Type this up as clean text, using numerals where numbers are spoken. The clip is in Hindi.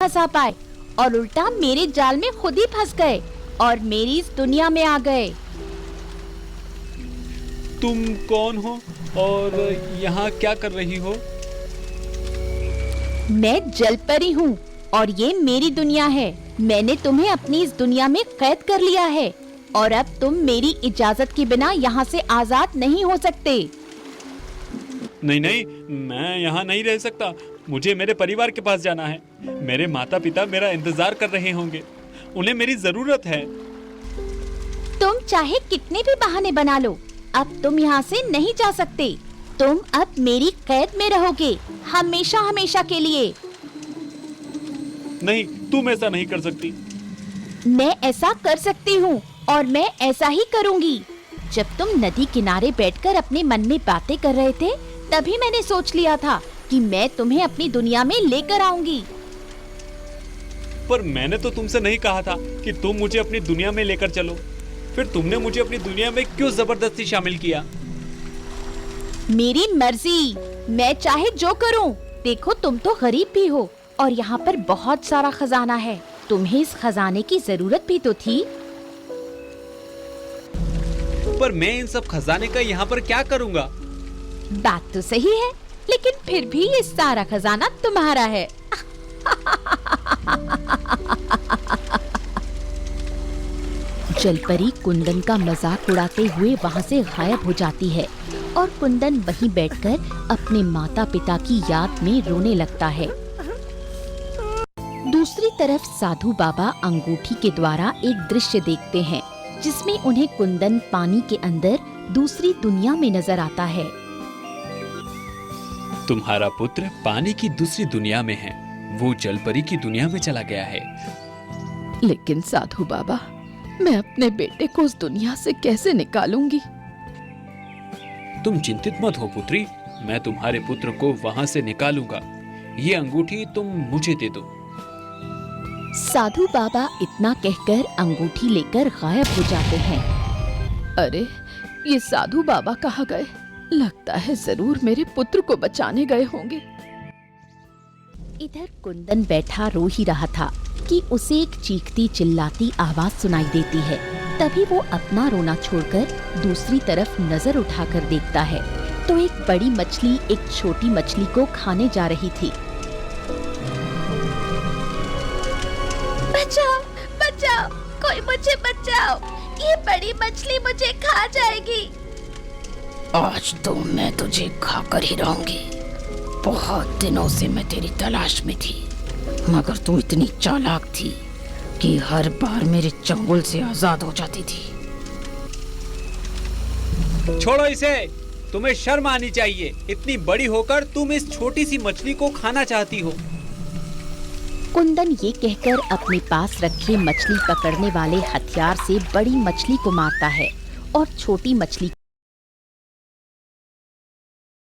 फंसा पाए और उल्टा मेरे जाल में खुद ही फंस गए और मेरी इस दुनिया में आ गए। तुम कौन हो और यहाँ क्या कर रही हो? मैं जलपरी हूँ और ये मेरी दुनिया है। मैंने तुम्हें अपनी इस दुनिया में कैद कर लिया है और अब तुम मेरी इजाजत के बिना यहाँ से आजाद नहीं हो सकते। नहीं नहीं, मैं यहाँ नहीं रह सकता। मुझे मेरे परिवार के पास जाना है। मेरे माता पिता मेरा इंतजार कर रहे होंगे। उन्हें मेरी जरूरत है। तुम चाहे कितने भी बहाने बना लो, अब तुम यहाँ से नहीं जा सकते। तुम अब मेरी कैद में रहोगे हमेशा हमेशा के लिए। नहीं, तुम ऐसा नहीं कर सकती। मैं ऐसा कर सकती हूँ और मैं ऐसा ही करूँगी। जब तुम नदी किनारे बैठकर अपने मन में बातें कर रहे थे, तभी मैंने सोच लिया था कि मैं तुम्हें अपनी दुनिया में लेकर आऊंगी। पर मैंने तो तुमसे नहीं कहा था कि तुम मुझे अपनी दुनिया में लेकर चलो। फिर तुमने मुझे अपनी दुनिया में क्यों जबरदस्ती शामिल किया? मेरी मर्जी, मैं चाहे जो करूं। देखो, तुम तो गरीब भी हो और यहाँ पर बहुत सारा खजाना है। तुम्हें इस खजाने की जरूरत भी तो थी। पर मैं इन सब खजाने का यहाँ पर क्या करूँगा? बात तो सही है, लेकिन फिर भी ये सारा खजाना तुम्हारा है। जलपरी कुंदन का मजाक उड़ाते हुए वहाँ से गायब हो जाती है और कुंदन वहीं बैठकर अपने माता पिता की याद में रोने लगता है। दूसरी तरफ साधु बाबा अंगूठी के द्वारा एक दृश्य देखते हैं जिसमें उन्हें कुंदन पानी के अंदर दूसरी दुनिया में नजर आता है। तुम्हारा पुत्र पानी की दूसरी दुनिया में है। वो जलपरी की दुनिया में चला गया है। लेकिन साधु बाबा, मैं अपने बेटे को उस दुनिया से कैसे निकालूंगी? तुम चिंतित मत हो पुत्री, मैं तुम्हारे पुत्र को वहाँ से निकालूंगा। ये अंगूठी तुम मुझे दे दो। साधु बाबा इतना कहकर अंगूठी लेकर गायब हो जाते हैं। अरे, ये साधु बाबा कहाँ गए? लगता है जरूर मेरे पुत्र को बचाने गए होंगे। इधर कुंदन बैठा रो ही रहा था कि उसे एक चीखती चिल्लाती आवाज सुनाई देती है। तभी वो अपना रोना छोड़कर दूसरी तरफ नजर उठाकर देखता है तो एक बड़ी मछली एक छोटी मछली को खाने जा रही थी। बचाओ, बचाओ, कोई मुझे बचाओ, ये बड़ी मछली मुझे खा जाएगी। आज तो मैं तुझे खाकर ही रहूंगी। बहुत दिनों से मैं तेरी तलाश में थी, मगर तू इतनी चालाक थी कि हर बार मेरे चंगुल से आजाद हो जाती थी। छोड़ो इसे, तुम्हें शर्म आनी चाहिए। इतनी बड़ी होकर तुम इस छोटी सी मछली को खाना चाहती हो। कुंदन ये कहकर अपने पास रखे मछली पकड़ने वाले हथियार से बड़ी मछली को मारता है और छोटी मछली